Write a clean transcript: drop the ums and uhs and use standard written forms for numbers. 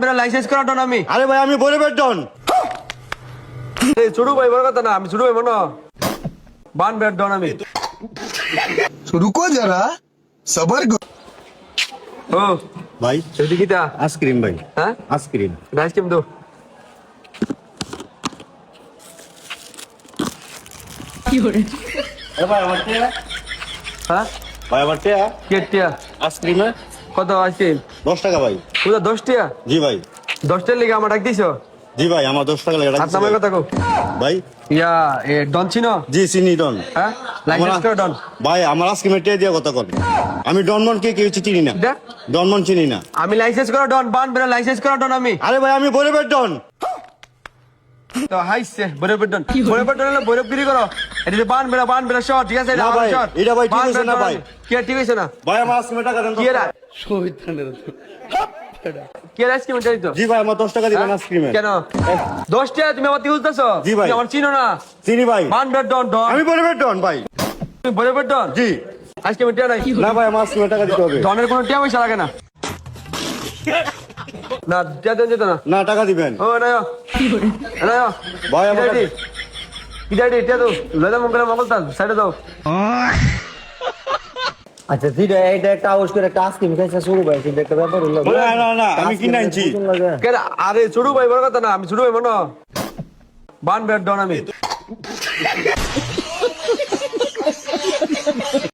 मेरा लाइसेंस करा डन আমি আরে ভাই আমি বরিবের ডন। এই ছোট ভাই বড় কথা না আমি ছোট ভাই মনো বান বের ডন আমি रुको जरा सबर करो। ও ভাই সেটি কিটা আইসক্রিম ভাই, হ্যাঁ আইসক্রিম। রাইস কেম দো আরে ভাই আমার টিয়া, হ্যাঁ ভাই আমার টিয়া কেটিয়া আইসক্রিমে কত আইসক্রিম 10 টাকা ভাই। পুরো 10 টিয়া জি ভাই, 10 টার লাগি আমার ডাক দিছো জি ভাই আমার 10 টাকা লাগে হাত নামার কথা কও ভাই। ইয়া এ ডন চিনো জি চিনি ডন। হ্যাঁ লাইসেন্স করা ডন ভাই আমার আইসক্রিমের টিয়া দিয়ে কত কর। আমি ডনমন কে কেউ চিনি না, এটা? ডনমন চিনি না। আমি লাইসেন্স করা ডন বান বের লাইসেন্স করা ডন আমি আরে ভাই আমি বরিবের ডন। তো হাইছে বরেবর ডন বরেবর ডন হলো বরেবগিরি করো এটা বান বের শট ঠিক আছে না ভাই, এটা ভাই ঠিক হইছে না ভাই। কি ঠিক হইছে না ভাই আমার আইসক্রিমের টাকা দেন তো। কি এরা কি এরা আইসক্রিম চাই তো জি ভাই আমার 10 টাকা দিবেন আইসক্রিমে। কেন 10 টাকা তুমি আমার ইউজতেছো জি ভাই। তুমি আমার চিনো না চিনি ভাই, বান বের ডন ডন আমি বরিবের ডন ভাই। তুমি বরেবর ডন জি আইসক্রিম টিয়া নাই না ভাই আমার আইসক্রিমের টাকা দিতে হবে। ডনের কোনো টিয়া পয়সা লাগে না না টিয়া দেন যেত না না টাকা দিবেন ও নাও নাও ভাই আমার কি ডাইডি টিয়া দাও লদা মঙ্গল মঙ্গল সাইডে দাও আচ্ছা ঠিক আছে, এইটা একটা আওয়াজ করে একটা আইসক্রিম খাইছে শুরু ভাই, কিন্তু একটা ব্যাপার হলো না না না আমি কিনে আনছি। কেন আরে ছোট ভাই বড় কথা না আমি ছোট ভাই মনো বান বের ডন আমি